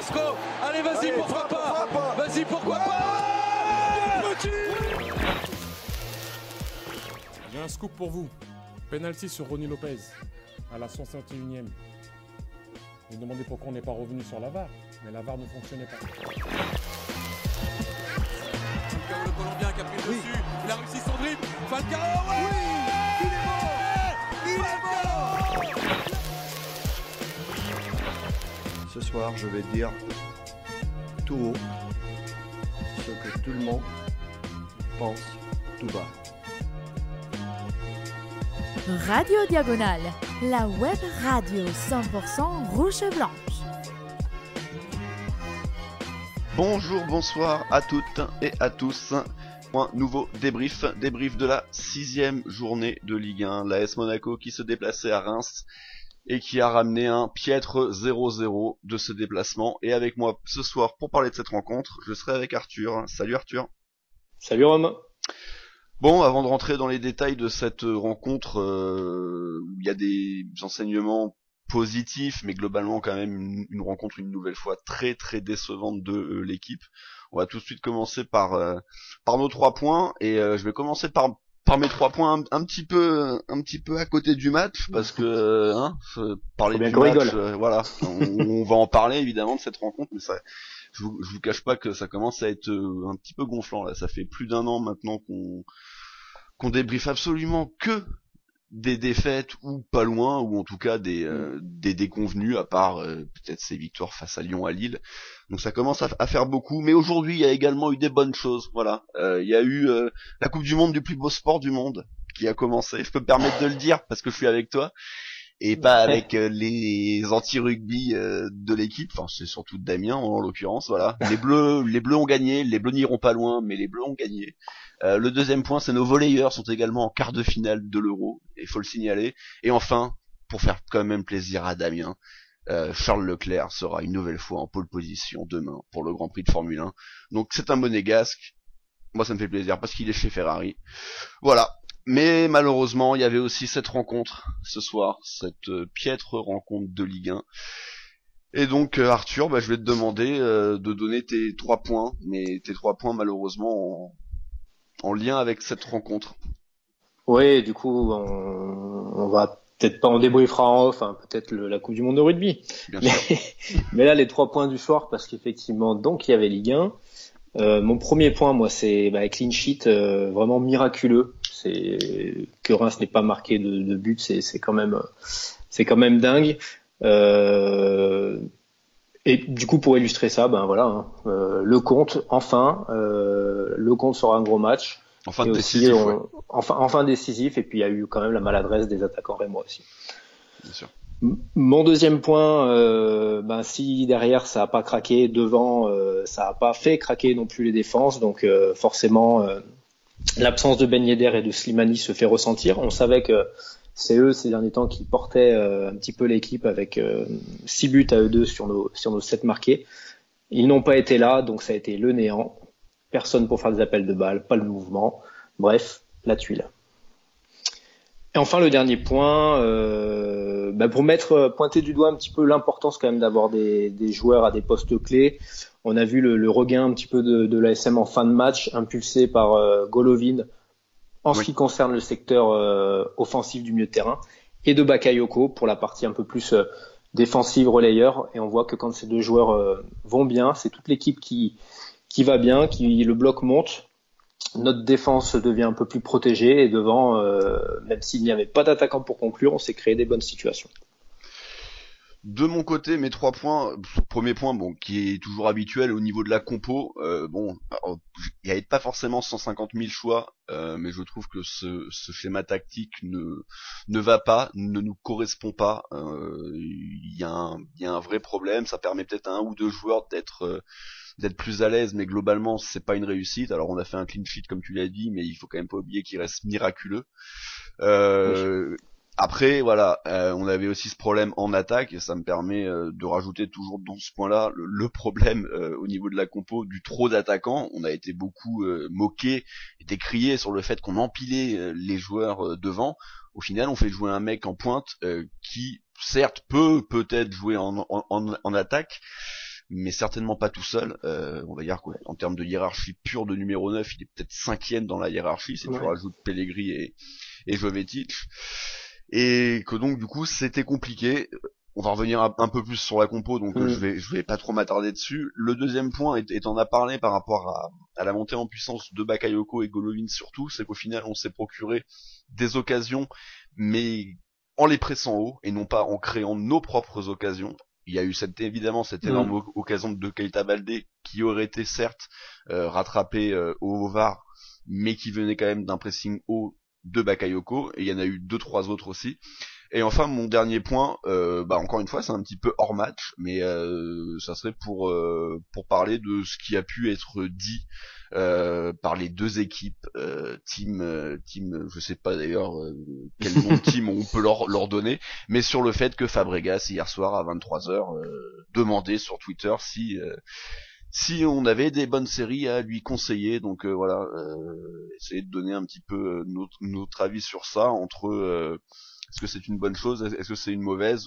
Carrasco. Allez, vas-y, pourquoi pas. Vas-y, pourquoi pas. J'ai un scoop pour vous. Penalty sur Ronny Lopez à la 61e. Vous me demandez pourquoi on n'est pas revenu sur la VAR, mais la VAR ne fonctionnait pas. Falcao, le Colombien qui a pris le dessus. Il a réussi son dribble. Falcao, ouais, il est mort. Il est mort. Ce soir, je vais dire tout haut ce que tout le monde pense tout bas. Radio Diagonale, la web radio 100% rouge et blanche. Bonjour, bonsoir à toutes et à tous. Un nouveau débrief de la 6e journée de Ligue 1. L'AS Monaco qui se déplaçait à Reims et qui a ramené un piètre 0-0 de ce déplacement. Et avec moi ce soir pour parler de cette rencontre, je serai avec Arthur. Salut Arthur. Salut Rome. Bon, avant de rentrer dans les détails de cette rencontre, il y a des enseignements positifs, mais globalement quand même une rencontre une nouvelle fois très très décevante de l'équipe. On va tout de suite commencer par nos 3 points, et je vais commencer par mes 3 points un petit peu à côté du match, parce que parler du match, voilà, on va en parler évidemment de cette rencontre, mais ça, je vous cache pas que ça commence à être un petit peu gonflant là. Ça fait plus d'1 an maintenant qu'on débriefe absolument que des défaites ou pas loin, ou en tout cas des déconvenues, à part peut-être ces victoires face à Lyon, à Lille. Donc ça commence à faire beaucoup, mais aujourd'hui il y a également eu des bonnes choses. Voilà, il y a eu la Coupe du Monde du plus beau sport du monde qui a commencé. Je peux me permettre de le dire parce que je suis avec toi et pas avec les anti-rugby de l'équipe. Enfin, c'est surtout Damien en l'occurrence. Voilà, les bleus ont gagné, les bleus n'iront pas loin, mais les bleus ont gagné. Le deuxième point, c'est nos volleyeurs sont également en quart de finale de l'Euro, il faut le signaler. Et enfin, pour faire quand même plaisir à Damien, Charles Leclerc sera une nouvelle fois en pole position demain pour le Grand Prix de Formule 1. Donc c'est un monégasque. Moi ça me fait plaisir parce qu'il est chez Ferrari. Voilà. Mais malheureusement, il y avait aussi cette rencontre ce soir, cette piètre rencontre de Ligue 1. Et donc Arthur, je vais te demander de donner tes 3 points, mais tes 3 points malheureusement en lien avec cette rencontre. Oui, du coup, on va peut-être pas en débriefera en off, peut-être la Coupe du Monde de rugby. Bien sûr. Mais là, les 3 points du soir, parce qu'effectivement, donc il y avait Ligue 1. Mon premier point, moi, c'est clean sheet vraiment miraculeux. C'est que Reims n'ait pas marqué de but, c'est quand même dingue. Et du coup, pour illustrer ça, le compte, le compte sera un gros match. Enfin et décisif. Aussi, enfin décisif. Et puis il y a eu quand même la maladresse des attaquants rémois aussi. Bien sûr. Mon deuxième point, si derrière ça a pas craqué, devant ça a pas fait craquer non plus les défenses, donc forcément l'absence de Ben Yedder et de Slimani se fait ressentir. On savait que c'est eux ces derniers temps qui portaient un petit peu l'équipe avec 6 buts à eux deux sur nos 7 marqués. Ils n'ont pas été là, donc ça a été le néant. Personne pour faire des appels de balles, pas le mouvement. Bref, la tuile. Et enfin le dernier point, pour pointer du doigt un petit peu l'importance quand même d'avoir des joueurs à des postes clés. On a vu le regain un petit peu de l'ASM en fin de match, impulsé par Golovin en ce qui concerne le secteur offensif du milieu de terrain, et de Bakayoko pour la partie un peu plus défensive relayeur. Et on voit que quand ces deux joueurs vont bien, c'est toute l'équipe qui va bien, le bloc monte. Notre défense devient un peu plus protégée et devant, même s'il n'y avait pas d'attaquant pour conclure, on s'est créé des bonnes situations. De mon côté, mes 3 points. Premier point, qui est toujours habituel au niveau de la compo. Il n'y avait pas forcément 150 000 choix, mais je trouve que ce schéma tactique ne va pas, ne nous correspond pas. Il y a un vrai problème. Ça permet peut-être à 1 ou 2 joueurs d'être plus à l'aise, mais globalement c'est pas une réussite. Alors on a fait un clean sheet comme tu l'as dit, mais il faut quand même pas oublier qu'il reste miraculeux. Oui. Après voilà, on avait aussi ce problème en attaque, et ça me permet de rajouter toujours dans ce point-là le problème au niveau de la compo du trop d'attaquants. On a été beaucoup moqué et décrié sur le fait qu'on empilait les joueurs devant. Au final, on fait jouer un mec en pointe qui certes peut peut-être jouer en attaque, mais certainement pas tout seul. On va dire qu'en termes de hiérarchie pure de numéro 9, il est peut-être 5e dans la hiérarchie, si tu rajoutes Pellegrini et Jovetic. Et que donc du coup c'était compliqué. On va revenir un peu plus sur la compo, donc je vais pas trop m'attarder dessus. Le deuxième point, et t'en as parlé par rapport à la montée en puissance de Bakayoko et Golovin surtout, c'est qu'au final on s'est procuré des occasions, mais en les pressant haut, et non pas en créant nos propres occasions. Il y a eu évidemment cette énorme occasion de Keita Baldé, qui aurait été certes rattrapée au VAR, mais qui venait quand même d'un pressing haut de Bakayoko, et il y en a eu 2-3 autres aussi. Et enfin, mon dernier point, encore une fois, c'est un petit peu hors match, mais ça serait pour parler de ce qui a pu être dit par les deux équipes, team, je sais pas d'ailleurs quel nom de team on peut leur donner, mais sur le fait que Fabregas hier soir à 23h demandait sur Twitter si on avait des bonnes séries à lui conseiller. Donc voilà, essayer de donner un petit peu notre avis sur ça, entre est-ce que c'est une bonne chose, est-ce que c'est une mauvaise.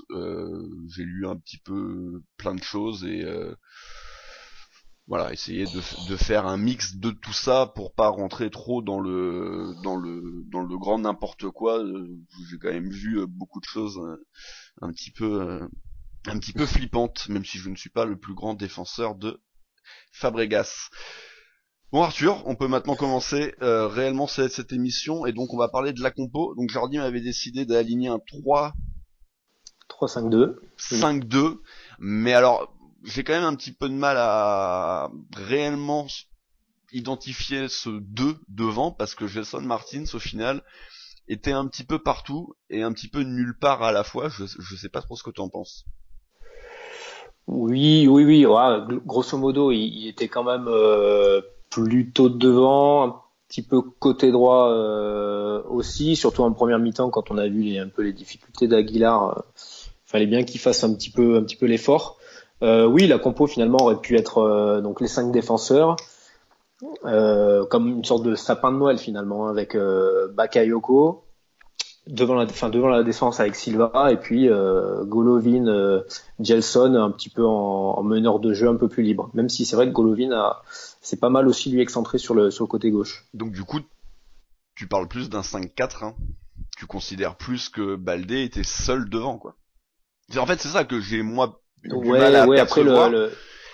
J'ai lu un petit peu plein de choses, et voilà, essayer de faire un mix de tout ça pour pas rentrer trop dans le grand n'importe quoi. J'ai quand même vu beaucoup de choses un petit peu flippantes, même si je ne suis pas le plus grand défenseur de Fabregas. Bon Arthur, on peut maintenant commencer réellement cette émission, et donc on va parler de la compo. Donc Jordi m'avait décidé d'aligner un 3-5-2. 5-2, mais alors j'ai quand même un petit peu de mal à réellement identifier ce 2 devant, parce que Gelson Martins au final était un petit peu partout et un petit peu nulle part à la fois. Je sais pas trop ce que tu en penses. Oui. Ouais, grosso modo, il était quand même plutôt devant, un petit peu côté droit aussi, surtout en première mi-temps quand on a vu un peu les difficultés d'Aguilar. Fallait bien qu'il fasse un petit peu l'effort. Oui, la compo finalement aurait pu être donc les 5 défenseurs, comme une sorte de sapin de Noël finalement, avec Bakayoko devant la défense avec Silva, et puis Golovin, Gelson un petit peu en meneur de jeu un peu plus libre, même si c'est vrai que Golovin c'est pas mal aussi lui excentré sur le côté gauche. Donc du coup tu parles plus d'un 5-4, hein. Tu considères plus que Baldé était seul devant, quoi. En fait c'est ça que j'ai moi du mal à percevoir. Après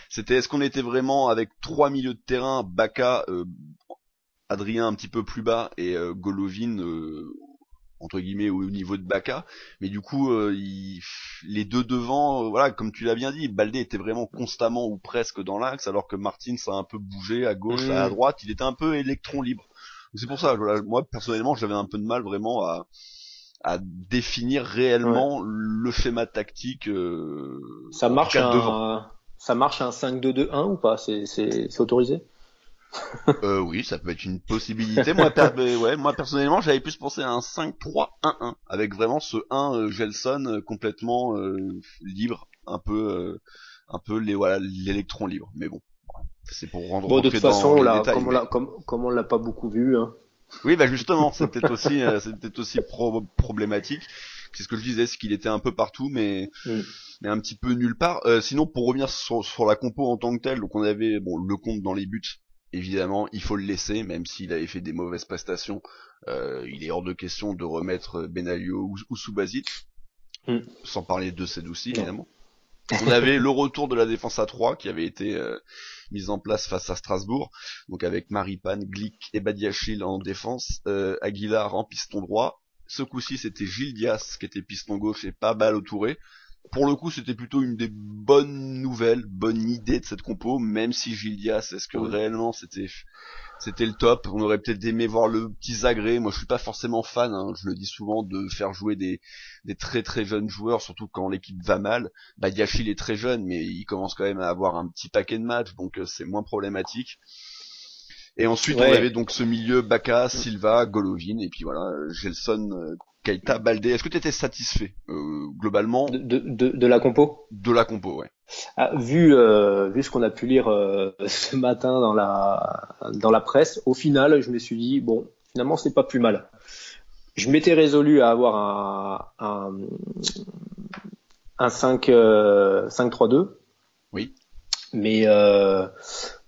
c'était, est-ce qu'on était vraiment avec 3 milieux de terrain, Baka, Adrien un petit peu plus bas, et Golovin entre guillemets au niveau de Baka, mais du coup les deux devant, voilà, comme tu l'as bien dit, Baldé était vraiment constamment ou presque dans l'axe, alors que Martins a un peu bougé à gauche, à droite, il était un peu électron libre. Donc c'est pour ça, voilà, moi personnellement j'avais un peu de mal vraiment à définir réellement le schéma tactique. Ça marche un 5-2-2-1 ou pas, c'est autorisé? Oui, ça peut être une possibilité. Moi personnellement, j'avais plus pensé à un 5-3-1-1, avec vraiment ce 1 Gelson complètement libre, un peu l'électron libre. Mais bon, c'est pour rendre de toute façon, là, détails, comme on l'a pas beaucoup vu, hein. Oui, justement, c'est peut-être aussi problématique. C'est ce que je disais, c'est qu'il était un peu partout, mais un petit peu nulle part. Sinon, pour revenir sur la compo en tant que telle, donc on avait Lecomte dans les buts. Évidemment, il faut le laisser, même s'il avait fait des mauvaises prestations. Il est hors de question de remettre Benaglio ou Subasic, sans parler de Sedussi, évidemment. On avait le retour de la défense à 3 qui avait été mise en place face à Strasbourg, donc avec Maripane, Glick et Badiachil en défense, Aguilar en piston droit. Ce coup-ci, c'était Gilles Dias qui était piston gauche et pas Balo Touré. Pour le coup, c'était plutôt une des bonnes nouvelles, bonne idée de cette compo, même si Gilles Dias, est-ce que réellement c'était le top? On aurait peut-être aimé voir le petit Zagré. Moi, je suis pas forcément fan, hein, je le dis souvent, de faire jouer des très très jeunes joueurs, surtout quand l'équipe va mal. Badiachil est très jeune, mais il commence quand même à avoir un petit paquet de matchs, donc c'est moins problématique. Et ensuite, on avait donc ce milieu Baka, Silva, Golovin, et puis voilà, Gelson, Keita, Baldé. Est-ce que tu étais satisfait globalement de la compo? De la compo, ouais. Vu ce qu'on a pu lire ce matin dans la presse, au final, je me suis dit bon, finalement, c'est pas plus mal. Je m'étais résolu à avoir un 5-3-2. Oui. Mais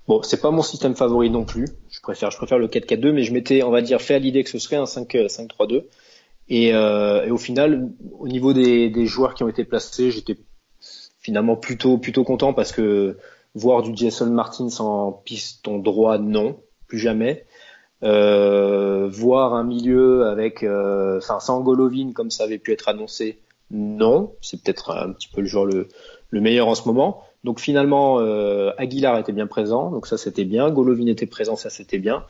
bon, c'est pas mon système favori non plus. Je préfère le 4-4-2, mais je m'étais, on va dire, fait à l'idée que ce serait un 5-3-2. Et au final, au niveau des joueurs qui ont été placés, j'étais finalement plutôt content parce que voir du Jason Martins en piston droit, non, plus jamais. Voir un milieu avec, sans Golovin comme ça avait pu être annoncé, non, c'est peut-être un petit peu le joueur le meilleur en ce moment. Donc finalement, Aguilar était bien présent, donc ça c'était bien. Golovin était présent, ça c'était bien.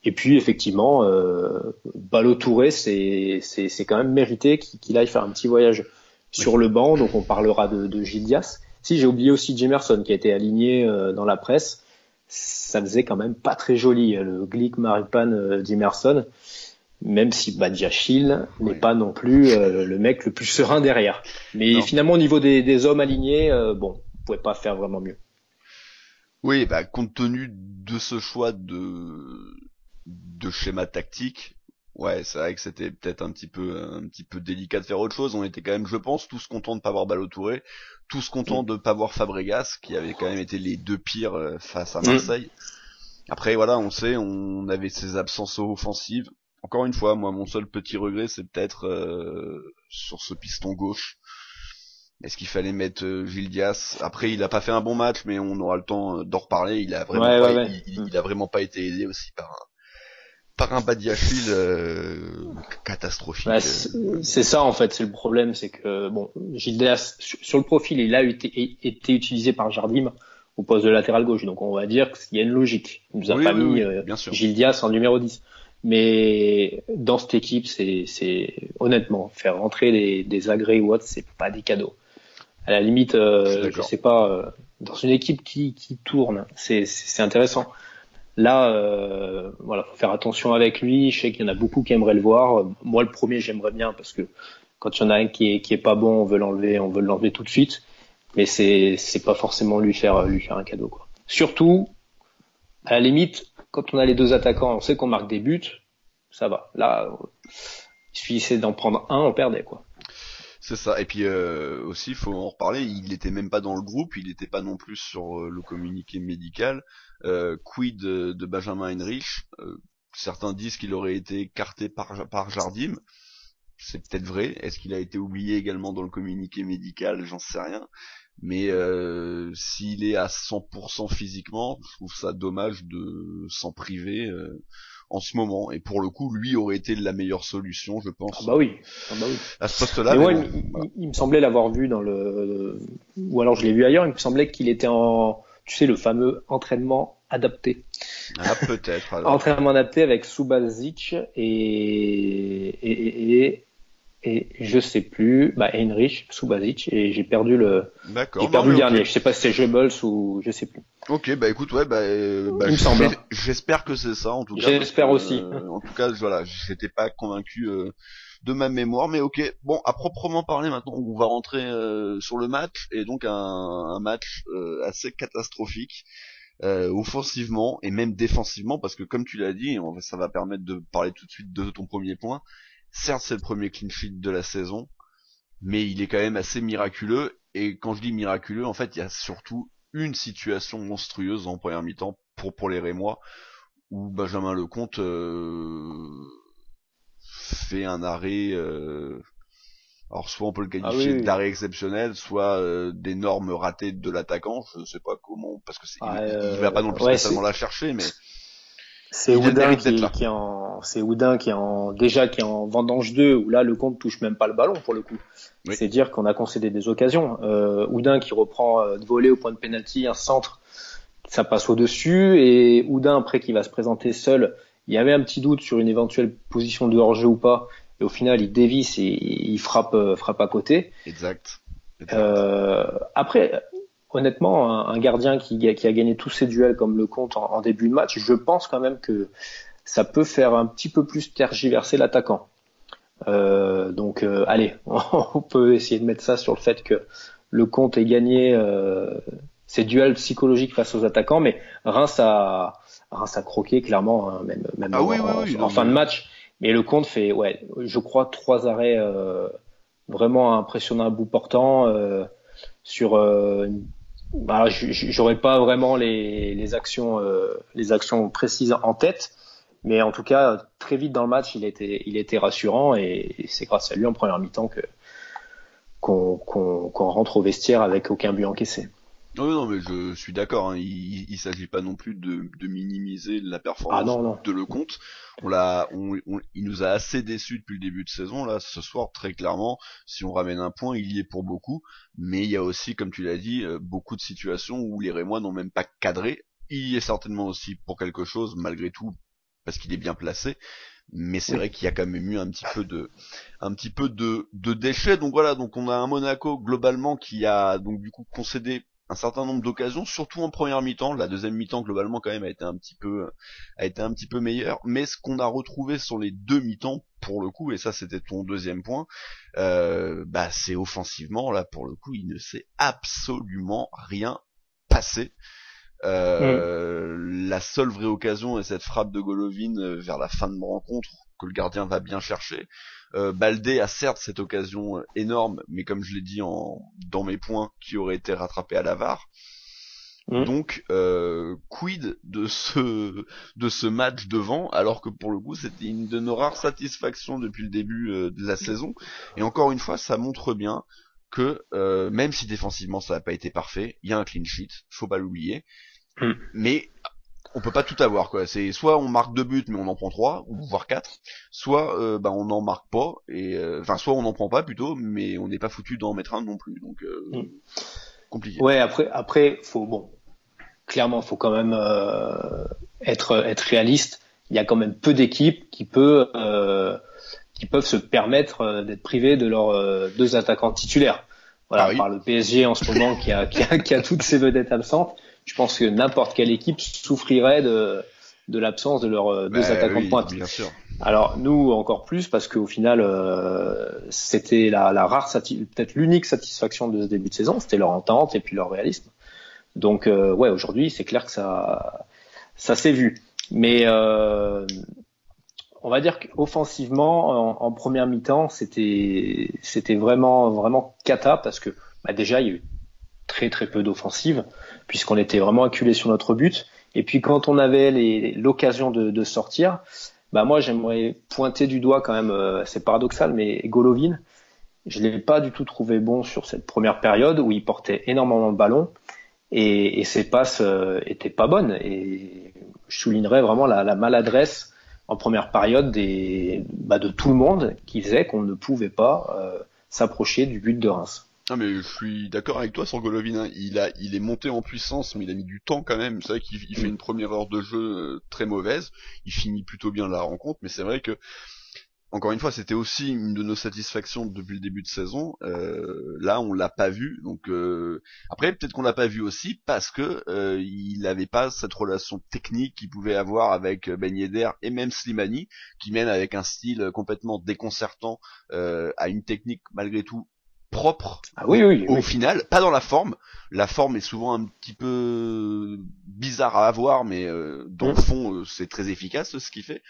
Et puis effectivement, Ballo-Touré, c'est quand même mérité qu'il aille faire un petit voyage sur le banc. Donc on parlera de Gilles Dias. Si, j'ai oublié aussi Jemerson qui a été aligné dans la presse. Ça faisait quand même pas très joli, le Glick Maripan Jemerson, même si Badiachil n'est pas non plus le mec le plus serein derrière. Mais finalement, au niveau des hommes alignés, bon, on pouvait pas faire vraiment mieux. Oui, compte tenu de ce choix de schéma tactique, ouais, c'est vrai que c'était peut-être un petit peu délicat de faire autre chose. On était quand même, je pense, tous contents de pas voir Ballo-Touré, tous contents de pas voir Fabregas, qui avait quand même été les deux pires face à Marseille. Après, voilà, on sait, on avait ses absences offensives. Encore une fois, moi, mon seul petit regret, c'est peut-être sur ce piston gauche. Est-ce qu'il fallait mettre Gilles Dias? Après, il a pas fait un bon match, mais on aura le temps d'en reparler. Il a vraiment pas été aidé aussi par un Badiachil catastrophique. C'est ça en fait, c'est le problème, c'est que bon, Gilles Dias sur le profil, il a été utilisé par Jardim au poste de latéral gauche, donc on va dire qu'il y a une logique. Il nous a pas mis Gilles Dias en numéro 10. Mais dans cette équipe, c'est honnêtement faire rentrer des agrès ou autres, c'est pas des cadeaux. À la limite, je sais pas, dans une équipe qui tourne, c'est intéressant. Là, voilà, faut faire attention avec lui. Je sais qu'il y en a beaucoup qui aimeraient le voir. Moi, le premier, j'aimerais bien parce que quand il y en a un qui est pas bon, on veut l'enlever tout de suite. Mais c'est pas forcément lui faire un cadeau, quoi. Surtout, à la limite, quand on a les deux attaquants, on sait qu'on marque des buts, ça va. Là, il suffisait d'en prendre un, on perdait, quoi. C'est ça. Et puis aussi, il faut en reparler. Il était même pas dans le groupe. Il n'était pas non plus sur le communiqué médical. Quid de Benjamin Henrich. Certains disent qu'il aurait été écarté par Jardim. C'est peut-être vrai. Est-ce qu'il a été oublié également dans le communiqué médical? J'en sais rien. Mais s'il est à 100% physiquement, je trouve ça dommage de s'en priver en ce moment. Et pour le coup, lui aurait été la meilleure solution, je pense. Ah bah oui. À ce poste-là. Mais moi, il me semblait l'avoir vu ou alors je l'ai vu ailleurs. Il me semblait qu'il était tu sais, le fameux entraînement adapté. Ah, peut-être. Alors. Entraînement adapté avec Subasic et je sais plus, Henrich, Subasic, et j'ai perdu le dernier. Okay. Je sais pas si c'est Goebbels ou je sais plus. Ok, écoute, ouais, il me semble. J'espère que c'est ça, en tout cas. J'espère aussi. En tout cas, voilà, j'étais pas convaincu de ma mémoire, mais ok. Bon, à proprement parler maintenant, on va rentrer sur le match, et donc un match assez catastrophique. Offensivement et même défensivement, parce que comme tu l'as dit, ça va permettre de parler tout de suite de ton premier point. Certes, c'est le premier clean sheet de la saison, mais il est quand même assez miraculeux. Et quand je dis miraculeux, en fait, il y a surtout une situation monstrueuse en première mi-temps pour les Rémois, où Benjamin Lecomte fait un arrêt. Alors soit on peut le qualifier d'arrêt exceptionnel, soit d'énormes ratés de l'attaquant. Je sais pas comment, parce que il va pas non plus spécialement la chercher, mais. C'est Oudin qui est en vendange 2 où là Lecomte touche même pas le ballon pour le coup. Oui. C'est dire qu'on a concédé des occasions. Oudin qui reprend de voler au point de pénalty, un centre, ça passe au-dessus, et Oudin après qui va se présenter seul, il y avait un petit doute sur une éventuelle position de hors-jeu ou pas, et au final il dévisse et il frappe à côté. Exact. Après, honnêtement, un gardien qui a gagné tous ses duels comme Lecomte en début de match, je pense quand même que ça peut faire un petit peu plus tergiverser l'attaquant. Donc, allez, on peut essayer de mettre ça sur le fait que Lecomte ait gagné ses duels psychologiques face aux attaquants, mais Reims a croqué clairement, hein, même en fin de match. Mais Lecomte fait, je crois 3 arrêts vraiment impressionnants à bout portant sur Bah, j'aurais pas vraiment les actions précises en tête, mais en tout cas très vite dans le match il était rassurant et c'est grâce à lui en première mi-temps qu'on rentre au vestiaire avec aucun but encaissé. Oui, non, mais je suis d'accord. Hein. Il s'agit pas non plus de minimiser la performance non. de Lecomte. Il nous a assez déçus depuis le début de saison. Là, ce soir, très clairement, si on ramène un point, il y est pour beaucoup. Mais il y a aussi, comme tu l'as dit, beaucoup de situations où les Rémois n'ont même pas cadré. Il y est certainement aussi pour quelque chose, malgré tout, parce qu'il est bien placé. Mais c'est vrai qu'il y a quand même eu un petit peu de déchets. Donc voilà, donc on a un Monaco globalement qui a donc du coup concédé un certain nombre d'occasions, surtout en première mi-temps. La deuxième mi-temps globalement quand même a été un petit peu meilleure. Mais ce qu'on a retrouvé sur les deux mi-temps pour le coup, et ça c'était ton deuxième point, c'est offensivement là pour le coup il ne s'est absolument rien passé. La seule vraie occasion est cette frappe de Golovin vers la fin de rencontre que le gardien va bien chercher. Baldé a certes cette occasion énorme, mais comme je l'ai dit dans mes points, qui aurait été rattrapé à la VAR. Donc quid de ce match devant, alors que pour le coup c'était une de nos rares satisfactions depuis le début de la saison. Et encore une fois, ça montre bien que même si défensivement ça n'a pas été parfait, il y a un clean sheet, faut pas l'oublier. Mais on peut pas tout avoir quoi. C'est soit on marque 2 buts mais on en prend 3 ou voire 4, soit on n'en marque pas et soit on n'en prend pas plutôt, mais on n'est pas foutu d'en mettre un non plus. Donc compliqué. Ouais, après clairement faut quand même être réaliste. Il y a quand même peu d'équipes qui peuvent se permettre d'être privées de leurs 2 attaquants titulaires. Voilà, par le PSG en ce moment qui a toutes ses vedettes absentes. Je pense que n'importe quelle équipe souffrirait de l'absence de leurs 2 attaquants de pointe. Bien sûr. Alors nous encore plus parce qu'au final c'était la rare peut-être l'unique satisfaction de ce début de saison, c'était leur entente et puis leur réalisme. Donc aujourd'hui c'est clair que ça s'est vu. Mais on va dire qu'offensivement en première mi-temps c'était vraiment cata parce que déjà il y a eu très très peu d'offensive puisqu'on était vraiment acculé sur notre but. Et puis quand on avait l'occasion de sortir, moi j'aimerais pointer du doigt quand même, c'est paradoxal, mais Golovin, je l'ai pas du tout trouvé bon sur cette première période où il portait énormément le ballon et ses passes étaient pas bonnes. Et je soulignerais vraiment la maladresse en première période de tout le monde qui faisait qu'on ne pouvait pas s'approcher du but de Reims. Ah mais je suis d'accord avec toi sur Golovin, hein. Il est monté en puissance, mais il a mis du temps quand même. C'est vrai qu'il fait une première heure de jeu très mauvaise. Il finit plutôt bien la rencontre, mais c'est vrai que encore une fois, c'était aussi une de nos satisfactions depuis le début de saison. Là, on l'a pas vu. Donc après, peut-être qu'on l'a pas vu aussi parce que il n'avait pas cette relation technique qu'il pouvait avoir avec Ben Yedder et même Slimani, qui mène avec un style complètement déconcertant à une technique malgré tout propre au final, pas dans la forme. La forme est souvent un petit peu bizarre à avoir, mais dans le fond, c'est très efficace ce qu'il fait.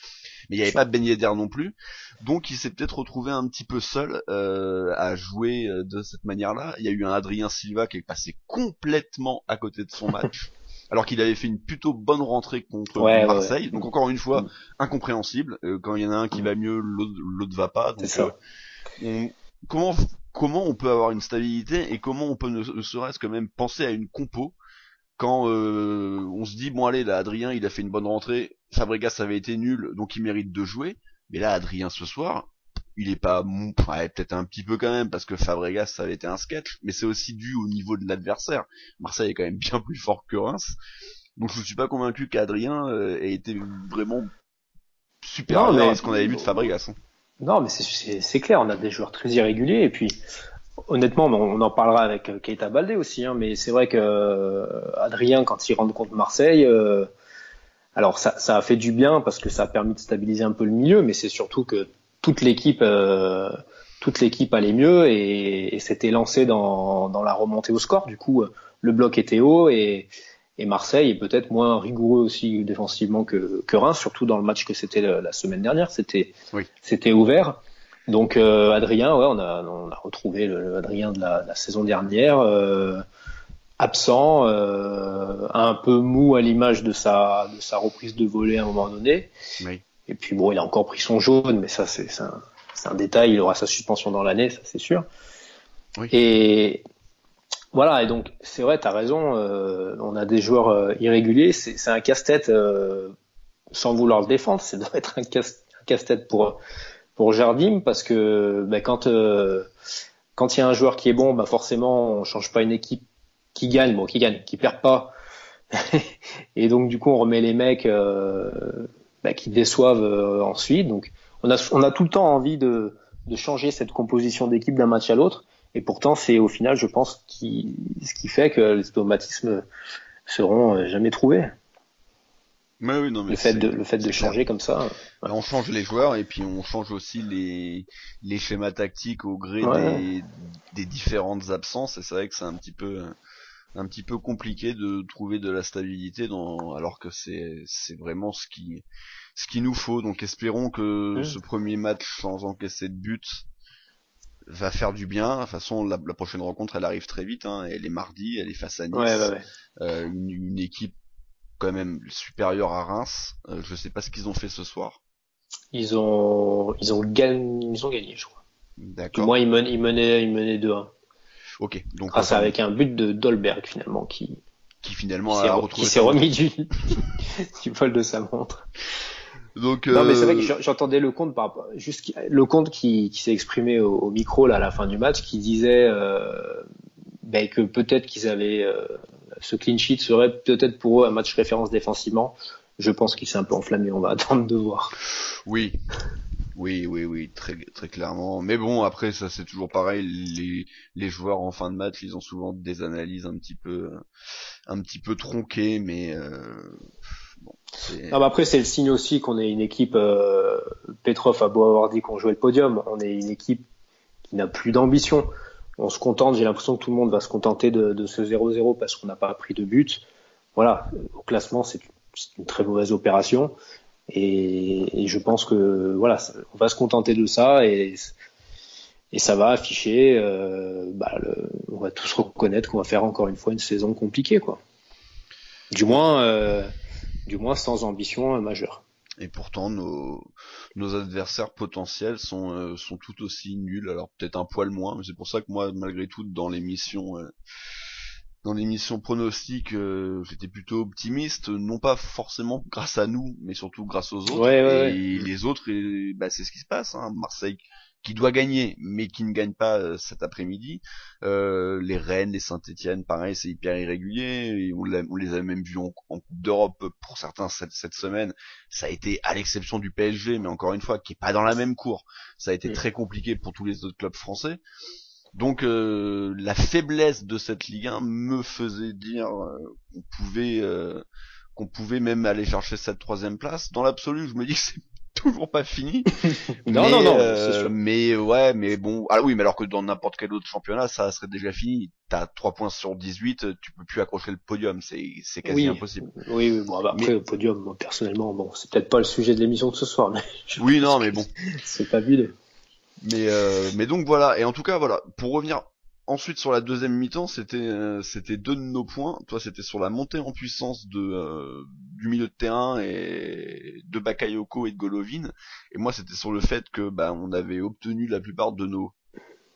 Mais il n'y avait pas Ben Yedder non plus, donc il s'est peut-être retrouvé un petit peu seul à jouer de cette manière-là. Il y a eu un Adrien Silva qui est passé complètement à côté de son match, alors qu'il avait fait une plutôt bonne rentrée contre Marseille. Donc encore une fois, incompréhensible. Quand il y en a un qui va mieux, l'autre va pas. Donc, comment on peut avoir une stabilité et comment on peut ne serait-ce que même penser à une compo quand on se dit bon allez là Adrien il a fait une bonne rentrée, Fabregas avait été nul donc il mérite de jouer, mais là Adrien ce soir il est pas peut-être un petit peu quand même parce que Fabregas ça avait été un sketch, mais c'est aussi dû au niveau de l'adversaire. Marseille est quand même bien plus fort que Reims, donc je suis pas convaincu qu'Adrien ait été vraiment supérieur à ce qu'on avait vu de Fabregas. Non, mais c'est clair, on a des joueurs très irréguliers et puis honnêtement, on en parlera avec Keita Baldé aussi, hein, mais c'est vrai que Adrien, quand il rentre contre Marseille, alors ça a fait du bien parce que ça a permis de stabiliser un peu le milieu, mais c'est surtout que toute l'équipe allait mieux et s'était lancée dans la remontée au score. Du coup, le bloc était haut et Marseille est peut-être moins rigoureux aussi défensivement que Reims, surtout dans le match que c'était la semaine dernière. C'était ouvert. Donc Adrien, on a retrouvé le Adrien de la saison dernière, absent, un peu mou à l'image de sa reprise de volée à un moment donné. Oui. Et puis bon, il a encore pris son jaune, mais ça c'est un détail, il aura sa suspension dans l'année, ça c'est sûr. Oui. Et voilà, et donc c'est vrai, t'as raison, on a des joueurs irréguliers, c'est un casse-tête, sans vouloir le défendre, ça doit être un casse-tête pour Jardim, parce que quand il y a un joueur qui est bon, forcément on change pas une équipe qui gagne, qui perd pas. Et donc du coup on remet les mecs qui déçoivent ensuite. Donc on a tout le temps envie de changer cette composition d'équipe d'un match à l'autre. Et pourtant c'est au final, je pense, ce qui fait que les automatismes seront jamais trouvés. Oui, non, mais le fait de changer clair. comme ça. Ouais. On change les joueurs et puis on change aussi les schémas tactiques au gré des différentes absences. Et c'est vrai que c'est un petit peu compliqué de trouver de la stabilité alors que c'est vraiment ce qu'il nous faut. Donc espérons que ce premier match sans encaisser de but va faire du bien. De toute façon, la prochaine rencontre, elle arrive très vite, hein. Elle est mardi, elle est face à Nice. Une équipe quand même supérieure à Reims. Je sais pas ce qu'ils ont fait ce soir. Ils ont gagné, je crois. D'accord. Du moins, ils menaient 2-1. Ok. Donc grâce avec un but de Dolberg finalement qui finalement qui s'est remis du vol de sa montre. Donc non, mais c'est vrai que j'entendais Lecomte qui s'est exprimé au micro là à la fin du match, qui disait que peut-être qu'ils avaient ce clean sheet serait peut-être pour eux un match référence défensivement. Je pense qu'il s'est un peu enflammé, on va attendre de voir. Oui, très très clairement. Mais bon, après ça c'est toujours pareil, les joueurs en fin de match, ils ont souvent des analyses un petit peu tronquées, mais bon. Après c'est le signe aussi qu'on est une équipe. Petrov a beau avoir dit qu'on jouait le podium, on est une équipe qui n'a plus d'ambition. On se contente, j'ai l'impression que tout le monde va se contenter de ce 0-0 parce qu'on n'a pas pris de but. Voilà, au classement c'est une très mauvaise opération. Et je pense que voilà, on va se contenter de ça et ça va afficher. On va tous reconnaître qu'on va faire encore une fois une saison compliquée, quoi. Du moins sans ambition majeure. Et pourtant nos adversaires potentiels sont tout aussi nuls. Alors peut-être un poil moins, mais c'est pour ça que moi, malgré tout, dans l'émission pronostic, j'étais plutôt optimiste, non pas forcément grâce à nous, mais surtout grâce aux autres. Les autres, c'est ce qui se passe, hein. Marseille qui doit gagner, mais qui ne gagne pas cet après-midi. Les Rennes, les Saint-Etienne, pareil, c'est hyper irrégulier. Et on les a même vus en Coupe d'Europe pour certains cette semaine. Ça a été à l'exception du PSG, mais encore une fois, qui est pas dans la même cour. Ça a été très compliqué pour tous les autres clubs français. Donc la faiblesse de cette Ligue 1 me faisait dire qu'on pouvait même aller chercher cette 3e place. Dans l'absolu, je me dis que c'est toujours pas fini. non, c'est sûr. Mais bon, mais alors que dans n'importe quel autre championnat, ça serait déjà fini. T'as 3 points sur 18, tu peux plus accrocher le podium, c'est quasi impossible. Oui, après le podium, moi, personnellement, c'est peut-être pas le sujet de l'émission de ce soir, mais mais bon. C'est fabuleux. Mais donc voilà, et en tout cas voilà, pour revenir ensuite sur la deuxième mi-temps, c'était 2 de nos points. Toi, c'était sur la montée en puissance du milieu de terrain et de Bakayoko et de Golovin, et moi c'était sur le fait que on avait obtenu la plupart de nos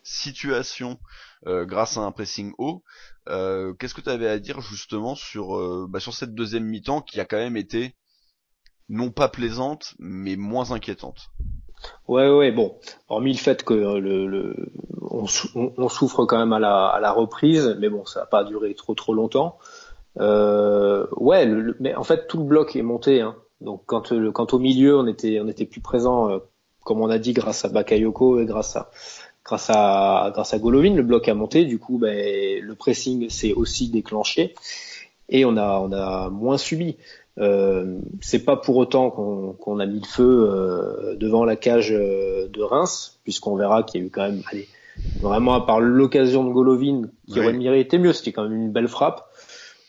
situations grâce à un pressing haut. Qu'est-ce que tu avais à dire justement sur cette deuxième mi-temps qui a quand même été non pas plaisante mais moins inquiétante? Ouais, bon, hormis le fait que on souffre quand même à la reprise, mais bon, ça n'a pas duré trop longtemps. Mais en fait tout le bloc est monté, hein. Donc quand au milieu on était plus présent, comme on a dit, grâce à Bakayoko et grâce à Golovin, le bloc a monté. Du coup, le pressing s'est aussi déclenché et on a moins subi. C'est pas pour autant qu'on a mis le feu devant la cage de Reims, puisqu'on verra qu'il y a eu quand même, vraiment à part l'occasion de Golovin qui aurait mérité mieux, c'était quand même une belle frappe.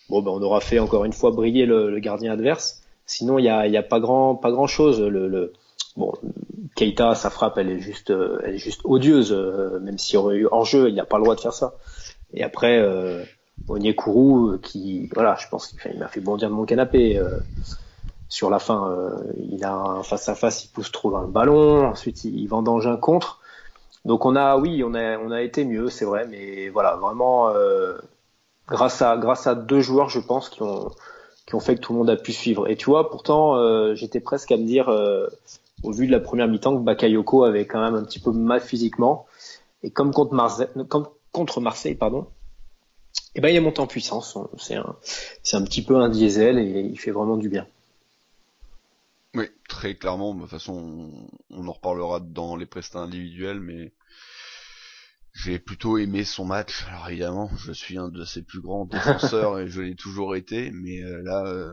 Bon, on aura fait encore une fois briller le gardien adverse. Sinon, il y a pas grand chose. Keita, sa frappe, elle est juste odieuse. Même s'il y aurait eu hors-jeu, il n'a pas le droit de faire ça. Et après, Onyekuru qui, voilà, je pense qu'il m'a fait bondir de mon canapé. Sur la fin, il a un face à face, il pousse trop dans le ballon. Ensuite, il vendange un contre. Donc on a été mieux, c'est vrai, mais voilà, vraiment grâce à deux joueurs, je pense, qui ont fait que tout le monde a pu suivre. Et tu vois, pourtant, j'étais presque à me dire, au vu de la première mi-temps, que Bakayoko avait quand même un petit peu mal physiquement. Et comme contre Marseille, pardon. Et ben il est monté en puissance. C'est un petit peu un diesel et il fait vraiment du bien. Oui, très clairement. De toute façon, on en reparlera dans les prestats individuels, mais j'ai plutôt aimé son match. Alors évidemment, je suis un de ses plus grands défenseurs et je l'ai toujours été, mais là,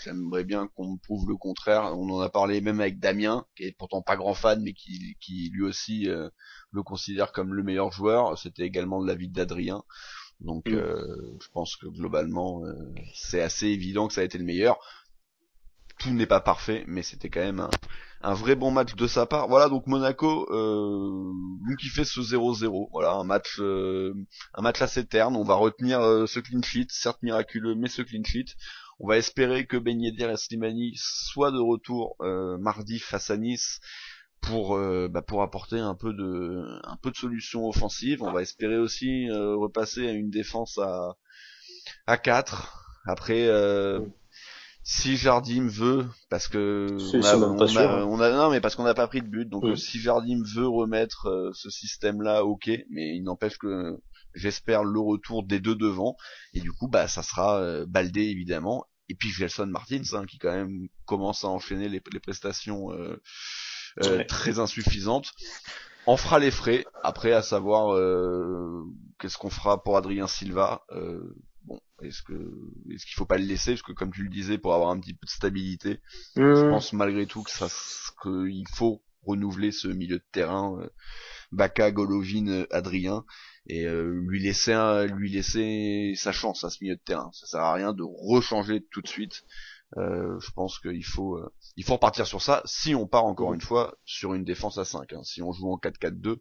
j'aimerais bien qu'on me prouve le contraire. On en a parlé même avec Damien, qui est pourtant pas grand fan, mais qui lui aussi le considère comme le meilleur joueur. C'était également l'avis d'Adrien. Donc je pense que globalement c'est assez évident que ça a été le meilleur. Tout n'est pas parfait, mais c'était quand même un vrai bon match de sa part. Voilà, donc Monaco qui fait ce 0-0. Voilà, un match assez terne. On va retenir ce clean sheet, certes miraculeux, mais ce clean sheet. On va espérer que Ben Yedder et Slimani soient de retour mardi face à Nice pour apporter un peu de solution offensive. On va espérer aussi repasser à une défense à 4. Après si Jardim veut, parce que parce qu'on n'a pas pris de but, donc si Jardim veut remettre ce système-là, ok, mais il n'empêche que j'espère le retour des deux devant, et du coup ça sera Baldé évidemment, et puis Gelson Martins qui quand même commence à enchaîner les prestations très insuffisantes. On fera les frais, après à savoir qu'est-ce qu'on fera pour Adrien Silva. Bon, est-ce qu'il faut pas le laisser, parce que comme tu le disais, pour avoir un petit peu de stabilité, je pense malgré tout qu'il faut renouveler ce milieu de terrain, Baka, Golovin, Adrien, et lui laisser sa chance à ce milieu de terrain. Ça sert à rien de rechanger tout de suite. Je pense qu'il faut repartir sur ça. Si on part encore une fois sur une défense à 5, hein. Si on joue en 4-4-2,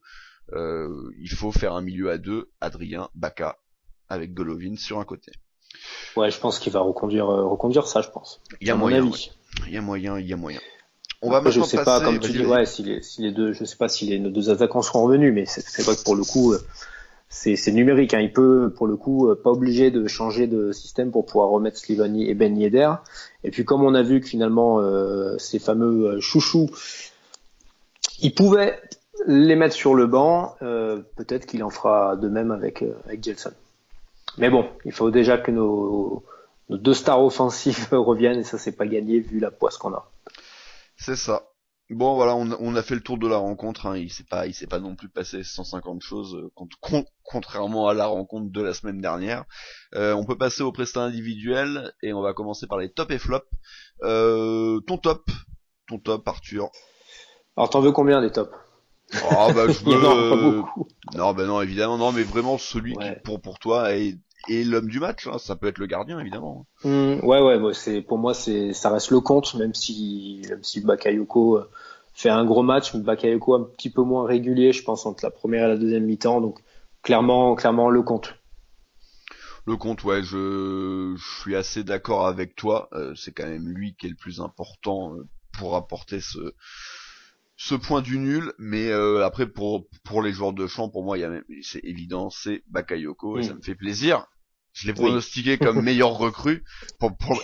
il faut faire un milieu à 2, Adrien, Baka, avec Golovin sur un côté. Ouais, je pense qu'il va reconduire ça, je pense. Il y a moyen. Ouais. Il y a moyen. On va je sais pas, comme tu dis, ouais, si les deux, je sais pas si nos deux attaquants seront revenus, mais c'est vrai que pour le coup, c'est numérique, hein. Il peut, pour le coup, pas obligé de changer de système pour pouvoir remettre Slimani et Ben Yedder. Et puis, comme on a vu que finalement, ces fameux chouchous, ils pouvaient les mettre sur le banc, peut-être qu'il en fera de même avec Gelson. Mais bon, il faut déjà que nos deux stars offensives reviennent, et ça c'est pas gagné vu la poisse qu'on a. C'est ça. Bon voilà, on a fait le tour de la rencontre, hein. Il s'est pas non plus passé 150 choses, contrairement à la rencontre de la semaine dernière. On peut passer au prestat individuel, et on va commencer par les top et flop. Ton top Arthur. Alors t'en veux combien des tops? Ah je veux pas beaucoup. Non évidemment non, mais vraiment celui qui pour toi est l'homme du match, hein. Ça peut être le gardien évidemment. Ouais, pour moi ça reste le compte, même si Bakayoko fait un gros match, mais Bakayoko un petit peu moins régulier, je pense, entre la première et la deuxième mi-temps, donc clairement le compte. Le compte, ouais, je suis assez d'accord avec toi. C'est quand même lui qui est le plus important pour apporter ce point du nul, mais après pour les joueurs de champ, pour moi c'est évident, c'est Bakayoko, et ça me fait plaisir. Je l'ai pronostiqué comme meilleur recrue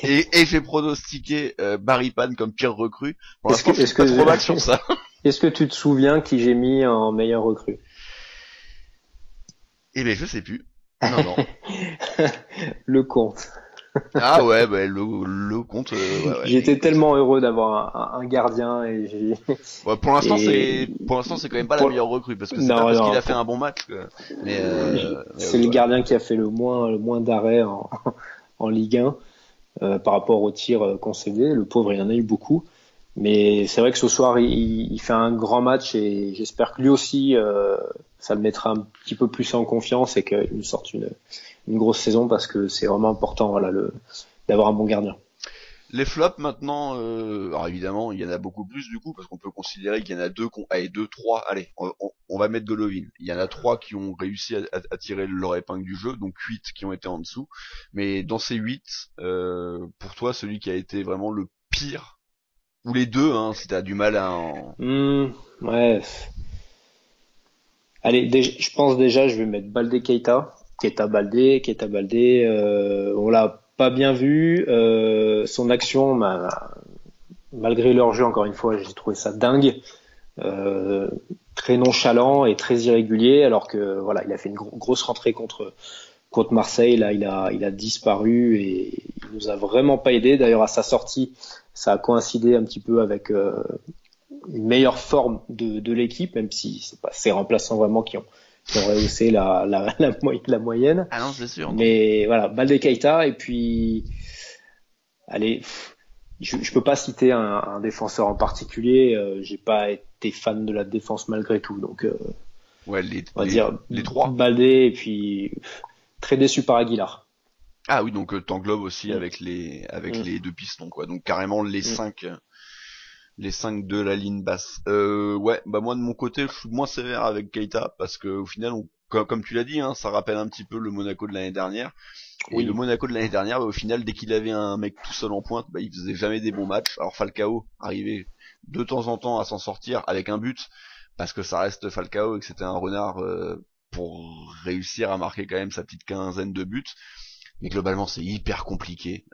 et j'ai pronostiqué Barry Pan comme pire recrue. Pour l'instant, je suis pas trop vague sur ça. Est-ce que tu te souviens qui j'ai mis en meilleur recrue? Eh ben je sais plus. Non. Le compte. Ah ouais, le compte. Ouais, j'étais tellement heureux d'avoir un gardien et ouais, pour l'instant c'est quand même pas la meilleure recrue, parce que c'est pas parce qu'il a fait un bon match mais c'est le gardien qui a fait le moins d'arrêts en Ligue 1 par rapport aux tirs concédés. Le pauvre, il en a eu beaucoup, mais c'est vrai que ce soir il fait un grand match, et j'espère que lui aussi ça le mettra un petit peu plus en confiance, et qu'il nous sorte une grosse saison, parce que c'est vraiment important, voilà, d'avoir un bon gardien. Les flops maintenant, alors évidemment il y en a beaucoup plus du coup parce qu'on peut considérer qu'il y en a trois, allez on va mettre Golovin. Il y en a 3 qui ont réussi à tirer leur épingle du jeu, donc 8 qui ont été en dessous. Mais dans ces 8, pour toi celui qui a été vraiment le pire, ou les deux hein, si t'as du mal à en... Ouais. Allez, je pense déjà je vais mettre Baldé Keita Baldé, on l'a pas bien vu, son action, malgré leur jeu, encore une fois, j'ai trouvé ça dingue, très nonchalant et très irrégulier, alors que voilà, il a fait une grosse rentrée contre Marseille. Là, il a disparu et il nous a vraiment pas aidé. D'ailleurs, à sa sortie, ça a coïncidé un petit peu avec une meilleure forme de l'équipe, même si c'est pas ses remplaçants vraiment qui ont rehaussé la moyenne. Ah non, c'est sûr. Mais voilà, Baldé Keita, et puis allez, je peux pas citer un défenseur en particulier, j'ai pas été fan de la défense malgré tout, donc ouais, on va dire les 3. Baldé, et puis très déçu par Aguilar. Ah oui, donc t'englobes aussi avec les 2 pistons quoi. Donc carrément les 5 de la ligne basse. Ouais, bah moi de mon côté, je suis moins sévère avec Keita parce que au final, comme tu l'as dit, hein, ça rappelle un petit peu le Monaco de l'année dernière. Oui. Et le Monaco de l'année dernière, bah, au final, dès qu'il avait un mec tout seul en pointe, bah, il faisait jamais des bons matchs. Alors Falcao arrivait de temps en temps à s'en sortir avec un but parce que ça reste Falcao et que c'était un renard pour réussir à marquer quand même sa petite quinzaine de buts. Mais globalement, c'est hyper compliqué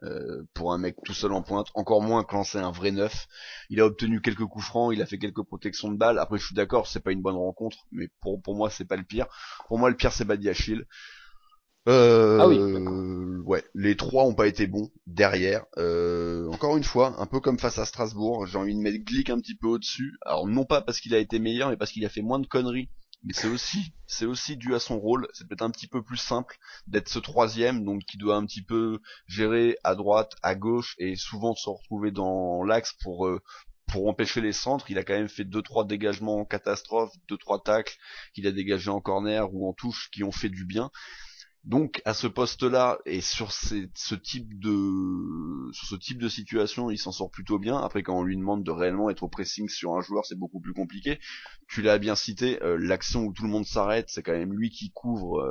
pour un mec tout seul en pointe, encore moins que lancer un vrai neuf. Il a obtenu quelques coups francs, il a fait quelques protections de balles. Après, je suis d'accord, c'est pas une bonne rencontre, mais pour moi, c'est pas le pire. Pour moi, le pire, c'est Badiachil. Ah oui. Ouais, les 3 ont pas été bons derrière. Encore une fois, un peu comme face à Strasbourg, j'ai envie de mettre Glick un petit peu au-dessus. Alors non pas parce qu'il a été meilleur, mais parce qu'il a fait moins de conneries. Mais c'est aussi dû à son rôle. C'est peut-être un petit peu plus simple d'être ce 3e, donc qui doit un petit peu gérer à droite, à gauche, et souvent se retrouver dans l'axe pour empêcher les centres. Il a quand même fait 2-3 dégagements en catastrophe, 2-3 tacles qu'il a dégagés en corner ou en touche qui ont fait du bien. Donc à ce poste-là et sur ce type de situation, il s'en sort plutôt bien. Après, quand on lui demande de réellement être au pressing sur un joueur, c'est beaucoup plus compliqué. Tu l'as bien cité, l'action où tout le monde s'arrête, c'est quand même lui qui couvre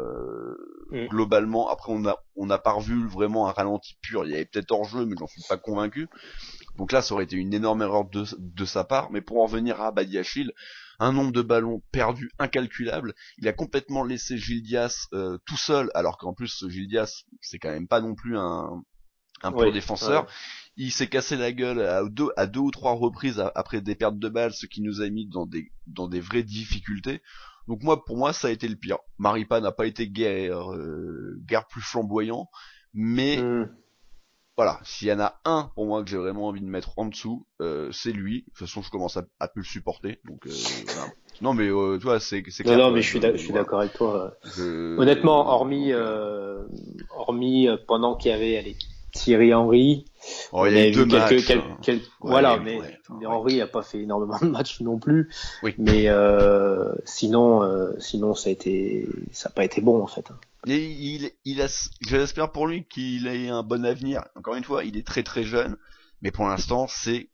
globalement. Après, on n'a pas revu vraiment un ralenti pur. Il y avait peut-être hors-jeu, mais j'en suis pas convaincu. Donc là, ça aurait été une énorme erreur de sa part. Mais pour en venir à Badiachil, un nombre de ballons perdus incalculable. Il a complètement laissé Gil Dias tout seul, alors qu'en plus Gil Dias, c'est quand même pas non plus un pur défenseur. Ouais. Il s'est cassé la gueule à deux ou 3 reprises après des pertes de balles, ce qui nous a mis dans des vraies difficultés. Donc pour moi, ça a été le pire. Maripa n'a pas été guère plus flamboyant, mais voilà, s'il y en a un pour moi que j'ai vraiment envie de mettre en dessous, c'est lui. De toute façon, je commence à plus le supporter. Donc voilà. Non mais tu vois, c'est clair. Non mais je suis d'accord avec toi. Honnêtement, hormis pendant qu'il y avait Thierry Henry, il y a eu 2 matchs. Voilà, mais Henry a pas fait énormément de matchs non plus. Oui. Mais sinon ça a pas été bon en fait. Et j'espère pour lui qu'il ait un bon avenir. Encore une fois, il est très très jeune, mais pour l'instant, c'est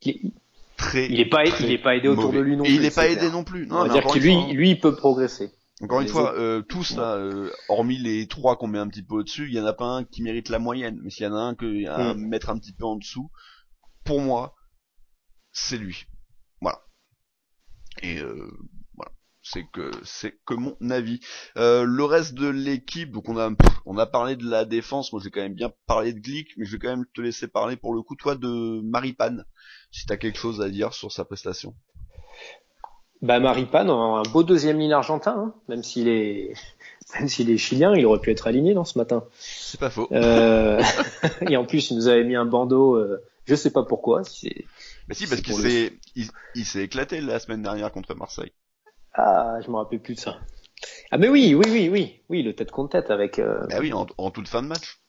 très. Il est pas aidé autour de lui non plus. Et il est pas aidé non plus. Non, on va dire que lui, il peut progresser. Encore une fois, tous là, hormis les 3 qu'on met un petit peu au-dessus, il y en a pas un qui mérite la moyenne. Mais s'il y en a un à mettre un petit peu en dessous, pour moi, c'est lui. Voilà. Et voilà. C'est que mon avis. Le reste de l'équipe, donc on a parlé de la défense. Moi, j'ai quand même bien parlé de Glick, mais je vais quand même te laisser parler pour le coup, toi, de Maripane, si t'as quelque chose à dire sur sa prestation. Bah Maripane, un beau deuxième ligne argentin, hein, même s'il est chilien, il aurait pu être aligné dans ce matin. C'est pas faux. Et en plus, il nous avait mis un bandeau, je sais pas pourquoi. Mais si, parce qu'il s'est éclaté la semaine dernière contre Marseille. Ah, je me rappelle plus de ça. Ah mais oui, le tête contre tête avec. Ah oui, en toute fin de match.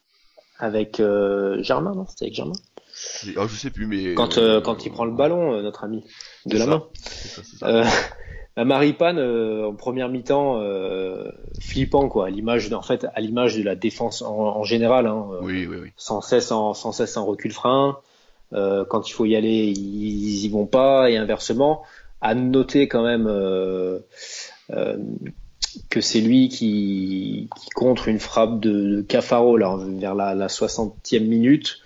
Avec Germain, non? C'était avec Germain. Oh, je sais plus, mais quand il prend le ballon, notre ami de la main. C'est ça. Maripane en première mi-temps, flippant quoi, à l'image de la défense en général. Hein, oui. Sans cesse en recul frein. Quand il faut y aller, ils y vont pas, et inversement. À noter quand même que c'est lui qui contre une frappe de Cafaro là, vers la 60e minute.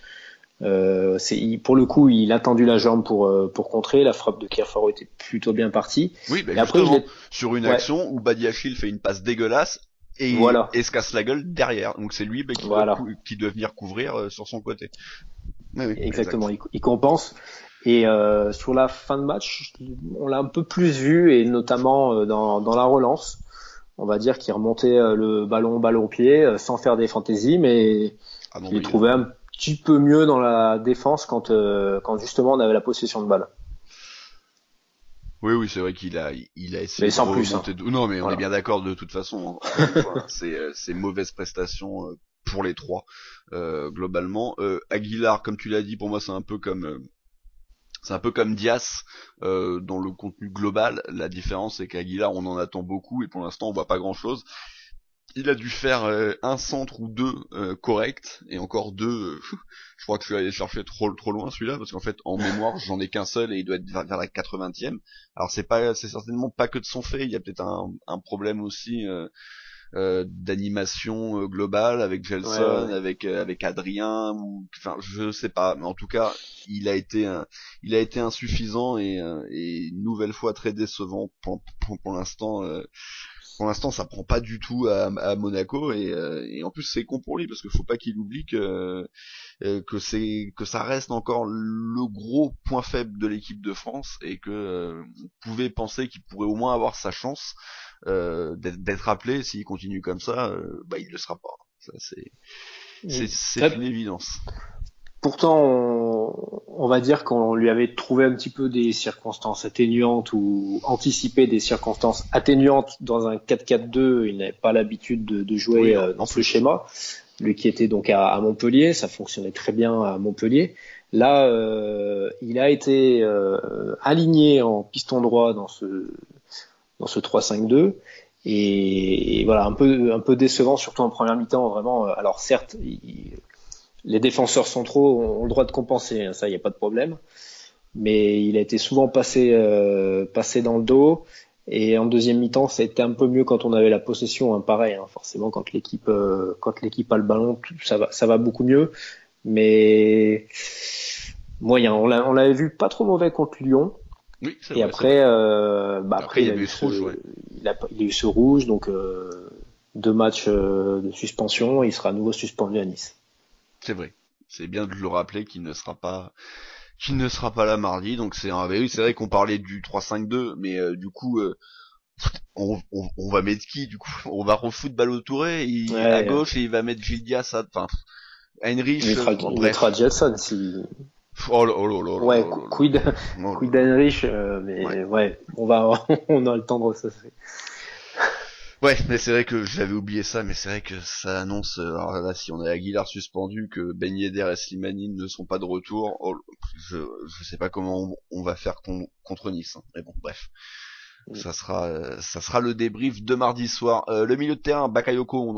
Pour le coup, il a tendu la jambe pour contrer. La frappe de Cafaro était plutôt bien partie. Oui, et après, sur une action où Badiachil fait une passe dégueulasse et et se casse la gueule derrière. Donc c'est lui qui doit venir couvrir sur son côté. Oui, exactement, il compense. Et sur la fin de match, on l'a un peu plus vu, et notamment dans la relance. On va dire qu'il remontait le ballon au pied sans faire des fantaisies, mais il est trouvé un petit peu mieux dans la défense quand justement on avait la possession de balle. Oui, c'est vrai qu'il a essayé mais sans plus. Non, mais on est bien d'accord de toute façon. C'est mauvaise prestation pour les trois globalement. Aguilar, comme tu l'as dit, pour moi c'est un peu comme Dias dans le contenu global. La différence c'est qu'Aguilar on en attend beaucoup et pour l'instant on voit pas grand chose. Il a dû faire un centre ou deux corrects, et encore deux, je crois que je suis allé chercher trop loin celui-là, parce qu'en fait en mémoire j'en ai qu'un seul et il doit être vers la 80e. Alors c'est certainement pas que de son fait, il y a peut-être un problème aussi d'animation globale avec Gelson, avec Adrien, enfin je sais pas, mais en tout cas il a été insuffisant et une nouvelle fois très décevant pour l'instant. Pour l'instant, ça prend pas du tout à Monaco, et en plus c'est con pour lui parce qu'il faut pas qu'il oublie que ça reste encore le gros point faible de l'équipe de France, et que on pouvait penser qu'il pourrait au moins avoir sa chance d'être appelé. S'il continue comme ça, il le sera pas. Ça c'est une évidence. Pourtant, on va dire qu'on lui avait trouvé un petit peu des circonstances atténuantes, ou anticipé des circonstances atténuantes dans un 4-4-2. Il n'avait pas l'habitude de jouer dans ce schéma. Lui qui était donc à Montpellier, ça fonctionnait très bien à Montpellier. Là, il a été aligné en piston droit dans ce 3-5-2. Et voilà, un peu décevant, surtout en première mi-temps, vraiment. Alors certes, les défenseurs centraux ont le droit de compenser, ça, il n'y a pas de problème. Mais il a été souvent passé dans le dos. Et en deuxième mi-temps, ça a été un peu mieux quand on avait la possession. Pareil, forcément, quand l'équipe a le ballon, ça va beaucoup mieux. Mais moyen. On l'avait vu pas trop mauvais contre Lyon. Oui, c'est et vrai, après, il a eu ce rouge. Il a eu ce rouge, donc 2 matchs de suspension. Il sera à nouveau suspendu à Nice. C'est vrai. C'est bien de le rappeler qu'il ne sera pas là mardi. Donc c'est vrai qu'on parlait du 3-5-2, mais du coup on va mettre qui du coup? On va refoutre Ballo Touré à gauche, et il va mettre Gilles Dias Heinrich. Il mettra Gelson si. Oh là. Ouais, quid d'Heinrich, mais ouais, on a le temps de ressasser. Ouais, mais c'est vrai que j'avais oublié ça, mais c'est vrai que ça annonce, alors là, si on a Aguilar suspendu, que Ben Yedder et Slimani ne sont pas de retour, je sais pas comment on va faire contre Nice, mais bon, bref. Ça sera le débrief de mardi soir. Le milieu de terrain, Bakayoko, on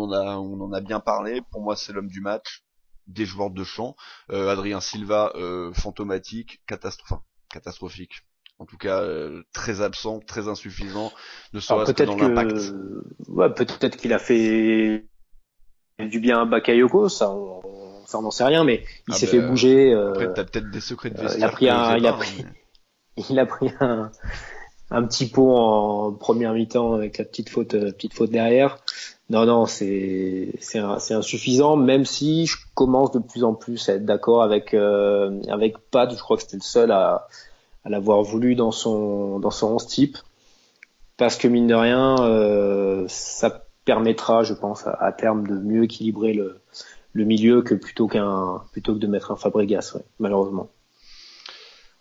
en a bien parlé, pour moi c'est l'homme du match, des joueurs de champ. Adrien Silva, fantomatique, catastrophique. En tout cas, très absent, très insuffisant, ne serait-ce que dans l'impact. Peut-être qu'il a fait du bien à Bakayoko, ça on n'en sait rien, mais il s'est fait bouger. Après, t'as peut-être des secrets de vestiaire. Il a pris un petit pot en première mi-temps avec la petite faute derrière. Non, c'est insuffisant, même si je commence de plus en plus à être d'accord avec Pat. Je crois que c'était le seul à l'avoir voulu dans son 11 type, parce que mine de rien, ça permettra, je pense, à terme de mieux équilibrer le milieu plutôt que de mettre un Fabregas, malheureusement.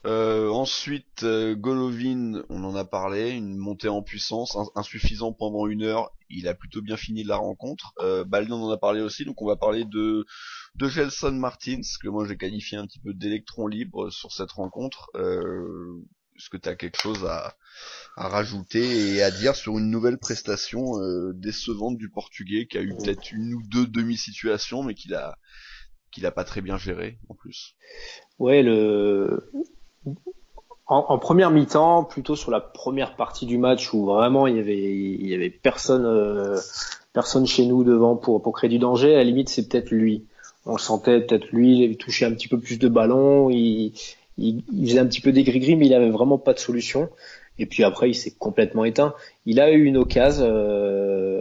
Ensuite, Golovin, on en a parlé, une montée en puissance, insuffisant pendant 1 heure, il a plutôt bien fini la rencontre. Baldi, on en a parlé aussi, donc on va parler de Gelson Martins, que moi j'ai qualifié un petit peu d'électron libre sur cette rencontre. Est-ce que tu as quelque chose à rajouter et à dire sur une nouvelle prestation décevante du Portugais, qui a eu peut-être 1 ou 2 demi-situations, mais qu'il a qu'il a pas très bien géré en plus. Ouais, en première mi-temps, plutôt sur la première partie du match où vraiment il y avait personne chez nous devant pour créer du danger. À la limite, c'est peut-être lui. On le sentait, peut-être lui, il touchait un petit peu plus de ballons, il faisait un petit peu des gris-gris, mais il avait vraiment pas de solution. Et puis après, il s'est complètement éteint. Il a eu une occasion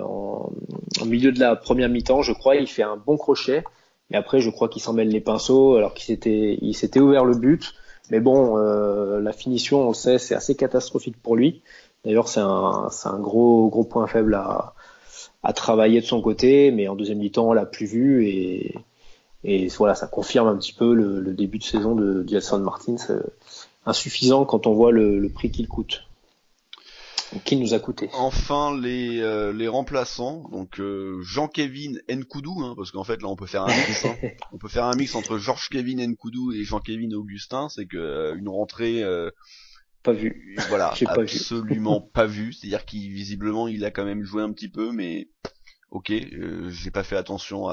en milieu de la première mi-temps, je crois. Il fait un bon crochet, mais après, je crois qu'il s'en mêle les pinceaux, alors il s'était ouvert le but. Mais bon, la finition, on le sait, c'est assez catastrophique pour lui. D'ailleurs, c'est un gros point faible à travailler de son côté, mais en deuxième mi-temps, on l'a plus vu et voilà, ça confirme un petit peu le début de saison de Gelson Martins, insuffisant quand on voit le prix qu'il coûte. Qui nous a coûté. Enfin les remplaçants, donc Jean-Kévin Nkoudou, hein, parce qu'en fait là on peut faire un mix, hein. On peut faire un mix entre Georges-Kévin Nkoudou et Jean-Kévin Augustin, c'est que une rentrée pas vu. Voilà, absolument pas vu, c'est-à-dire qu'il visiblement il a quand même joué un petit peu, mais ok, j'ai pas fait attention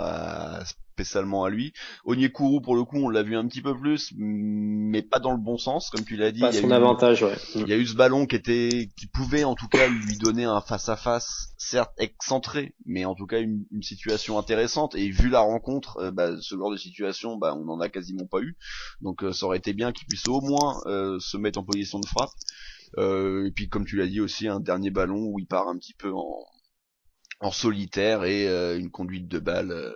spécialement à lui. Onyekuru pour le coup on l'a vu un petit peu plus, mais pas dans le bon sens comme tu l'as dit. Pas son avantage, ouais. Il y a eu ce ballon qui pouvait en tout cas lui donner un face à face, certes excentré, mais en tout cas une situation intéressante. Et vu la rencontre, ce genre de situation, on en a quasiment pas eu. Donc ça aurait été bien qu'il puisse au moins se mettre en position de frappe. Et puis comme tu l'as dit aussi, un dernier ballon où il part un petit peu en solitaire et une conduite de balle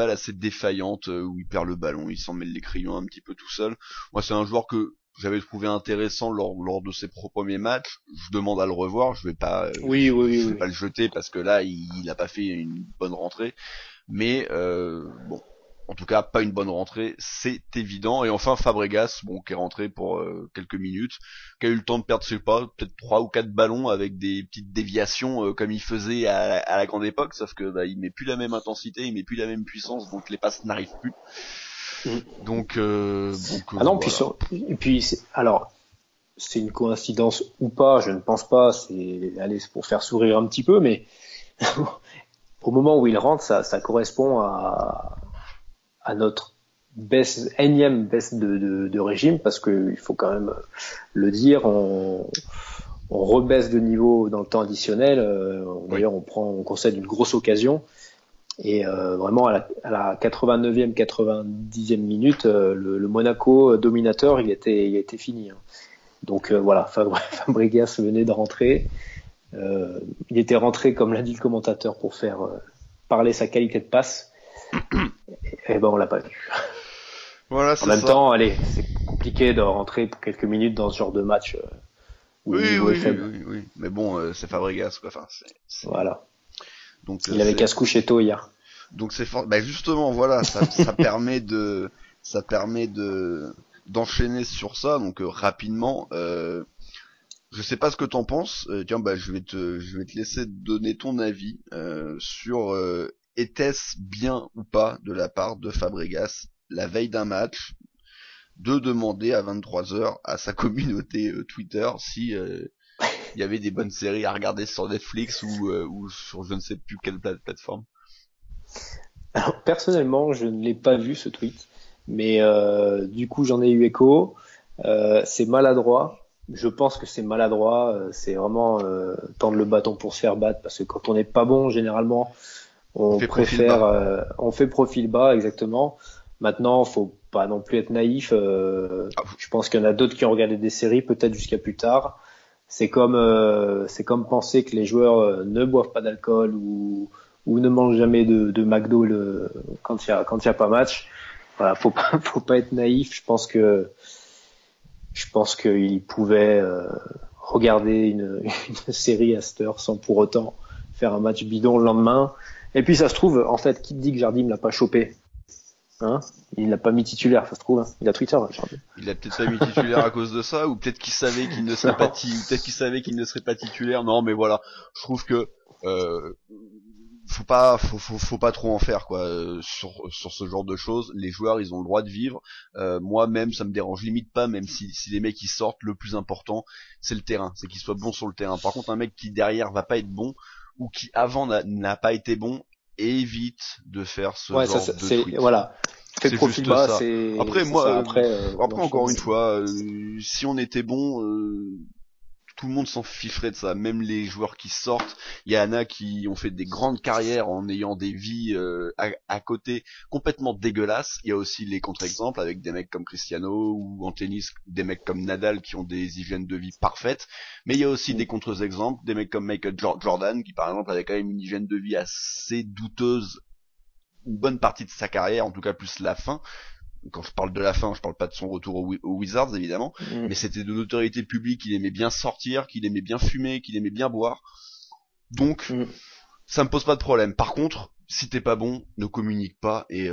assez défaillante où il perd le ballon, il s'en mêle les crayons un petit peu tout seul. Moi c'est un joueur que j'avais trouvé intéressant lors de ses premiers matchs. Je demande à le revoir, je vais pas pas le jeter parce que là il a pas fait une bonne rentrée, mais bon, en tout cas pas une bonne rentrée, c'est évident. Et enfin Fabregas, qui est rentré pour quelques minutes, qui a eu le temps de perdre, je sais pas, peut-être 3 ou 4 ballons avec des petites déviations comme il faisait à la grande époque, sauf que il met plus la même intensité, il met plus la même puissance, donc les passes n'arrivent plus. Donc ah non, voilà. puis alors c'est une coïncidence ou pas, je ne pense pas, c'est pour faire sourire un petit peu, mais au moment où il rentre, ça correspond à notre énième baisse de régime, parce que il faut quand même le dire, on rebaisse de niveau dans le temps additionnel. D'ailleurs, on concède une grosse occasion. Et vraiment à la 89e, 90e minute, le Monaco dominateur, il était fini. Hein. Donc voilà, Fabregas venait de rentrer. Il était rentré, comme l'a dit le commentateur, pour faire parler sa qualité de passe. Et on l'a pas vu. Voilà, c'est en même temps, allez, c'est compliqué de rentrer pour quelques minutes dans ce genre de match. Où le niveau est faible. Oui. Mais bon, c'est Fabregas, quoi. Enfin, voilà. Donc, il avait qu'à se coucher tôt hier. Donc c'est fort. Justement, voilà, ça permet d'enchaîner sur ça. Donc rapidement, je sais pas ce que t'en penses. Tiens, je vais te laisser donner ton avis sur était-ce bien ou pas de la part de Fabregas la veille d'un match de demander à 23h à sa communauté Twitter si il y avait des bonnes séries à regarder sur Netflix ou sur je ne sais plus quelle plateforme. Alors personnellement, je ne l'ai pas vu ce tweet, mais du coup j'en ai eu écho. C'est maladroit. Je pense que c'est maladroit. C'est vraiment tendre le bâton pour se faire battre, parce que quand on n'est pas bon, généralement, on fait profil bas, exactement. Maintenant, faut pas non plus être naïf. Je pense qu'il y en a d'autres qui ont regardé des séries, peut-être jusqu'à plus tard. C'est comme penser que les joueurs ne boivent pas d'alcool ou ne mangent jamais de McDo quand il y a pas match. Voilà, faut pas être naïf. Je pense qu'il pouvait regarder une série à cette heure sans pour autant faire un match bidon le lendemain. Et puis ça se trouve, en fait, qui te dit que Jardim l'a pas chopé? Hein, il l'a pas mis titulaire, ça se trouve. Hein. Il a Twitter, Jardim. Il a peut-être pas mis titulaire à cause de ça, ou peut-être qu'il savait qu'il ne serait pas titulaire. Non, mais voilà, je trouve que faut pas trop en faire, quoi, sur ce genre de choses. Les joueurs, ils ont le droit de vivre. Moi-même, ça me dérange limite pas, même si les mecs ils sortent, le plus important, c'est le terrain, c'est qu'ils soient bons sur le terrain. Par contre, un mec qui derrière va pas être bon, ou qui avant n'a pas été bon, évite de faire ce Ouais, genre ça, de c'est tweet. voilà. Fais C'est profil juste bas, ça. c'est. Après, c'est moi, ça. après non, encore une fois, si on était bon, tout le monde s'en ficherait de ça. Même les joueurs qui sortent, il y en a qui ont fait des grandes carrières en ayant des vies à côté complètement dégueulasses. Il y a aussi les contre-exemples avec des mecs comme Cristiano ou en tennis des mecs comme Nadal qui ont des hygiènes de vie parfaites. Mais il y a aussi des contre-exemples, des mecs comme Michael Jordan qui par exemple avait quand même une hygiène de vie assez douteuse une bonne partie de sa carrière, en tout cas plus la fin. Quand je parle de la fin, je parle pas de son retour aux Wizards évidemment, mais c'était de notoriété publique qu'il aimait bien sortir, qu'il aimait bien fumer, qu'il aimait bien boire. Donc ça me pose pas de problème. Par contre, si t'es pas bon, ne communique pas et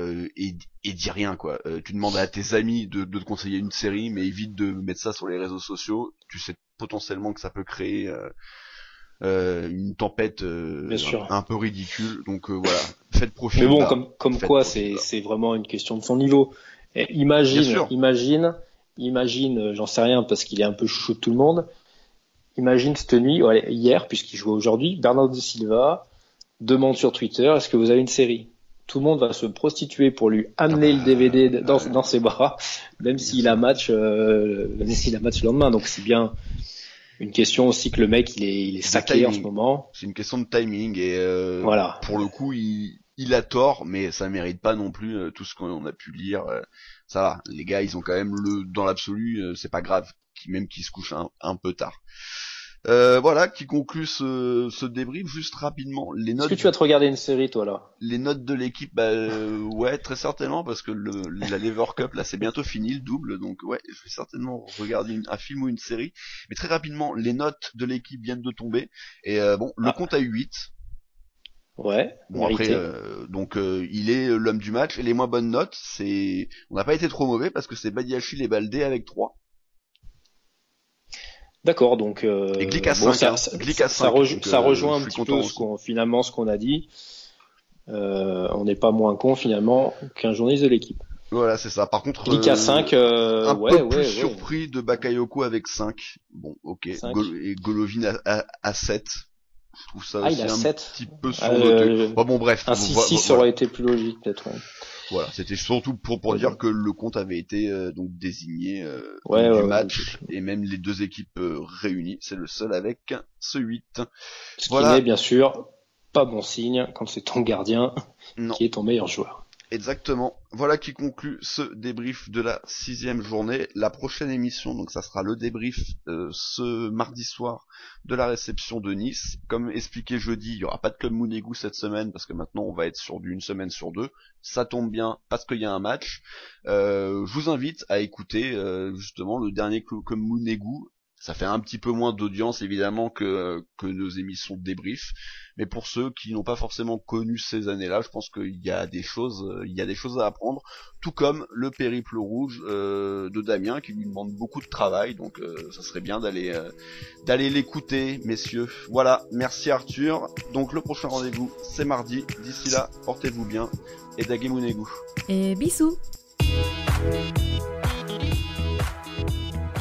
dis rien quoi. Tu demandes à tes amis de te conseiller une série, mais évite de mettre ça sur les réseaux sociaux. Tu sais potentiellement que ça peut créer une tempête un peu ridicule. Donc voilà, faites profil. Mais bon, comme quoi, c'est vraiment une question de son niveau. Et imagine, j'en sais rien parce qu'il est un peu chouchou de tout le monde. Imagine cette nuit, hier, puisqu'il jouait aujourd'hui, Bernardo Silva demande sur Twitter, est-ce que vous avez une série? Tout le monde va se prostituer pour lui amener le DVD dans ses bras, même s'il a match le lendemain. Donc c'est bien une question aussi que le mec il est saqué en ce moment. C'est une question de timing et voilà. Pour le coup il a tort, mais ça mérite pas non plus tout ce qu'on a pu lire. Ça va, les gars ils ont quand même dans l'absolu, c'est pas grave, même qu'ils se couchent un peu tard. Voilà, qui conclut ce débrief. Juste rapidement, les notes. Est-ce que tu vas te regarder une série, toi, là? Les notes de l'équipe, ouais, très certainement, parce que la Lever Cup, là, c'est bientôt fini, le double, donc ouais, je vais certainement regarder un film ou une série. Mais très rapidement, les notes de l'équipe viennent de tomber, et le compte a eu 8. Ouais. Bon mérité. après, donc il est l'homme du match, et les moins bonnes notes, on n'a pas été trop mauvais, parce que c'est Badiachil et Baldé avec 3. D'accord, donc et Glick à 5, ça rejoint un petit peu ce qu'on a dit. On n'est pas moins con finalement qu'un journaliste de l'équipe. Voilà, c'est ça. Par contre, Glick à 5, un peu plus surpris de Bakayoko avec 5. Bon, ok. 5. Et Golovin à 7. Je trouve ça aussi un petit peu surnoté. Bon, bref. Un 6-6 ça aurait été plus logique peut-être. Ouais. Voilà, c'était surtout pour dire que le compte avait été donc désigné du match et même les deux équipes réunies, c'est le seul avec ce 8. Ce qui n'est bien sûr pas bon signe quand c'est ton gardien qui est ton meilleur joueur. Exactement. Voilà qui conclut ce débrief de la 6e journée. La prochaine émission, donc ça sera le débrief ce mardi soir de la réception de Nice. Comme expliqué jeudi, il y aura pas de Club Mounegou cette semaine parce que maintenant on va être sur une semaine sur 2. Ça tombe bien parce qu'il y a un match. Je vous invite à écouter justement le dernier Club Mounegou. Ça fait un petit peu moins d'audience évidemment que nos émissions de débrief, mais pour ceux qui n'ont pas forcément connu ces années-là, je pense qu'il y a des choses à apprendre, tout comme le périple rouge de Damien qui lui demande beaucoup de travail, donc ça serait bien d'aller l'écouter, messieurs. Voilà, merci Arthur. Donc le prochain rendez-vous c'est mardi. D'ici là, portez-vous bien et Dagé Mounegou. Et bisous.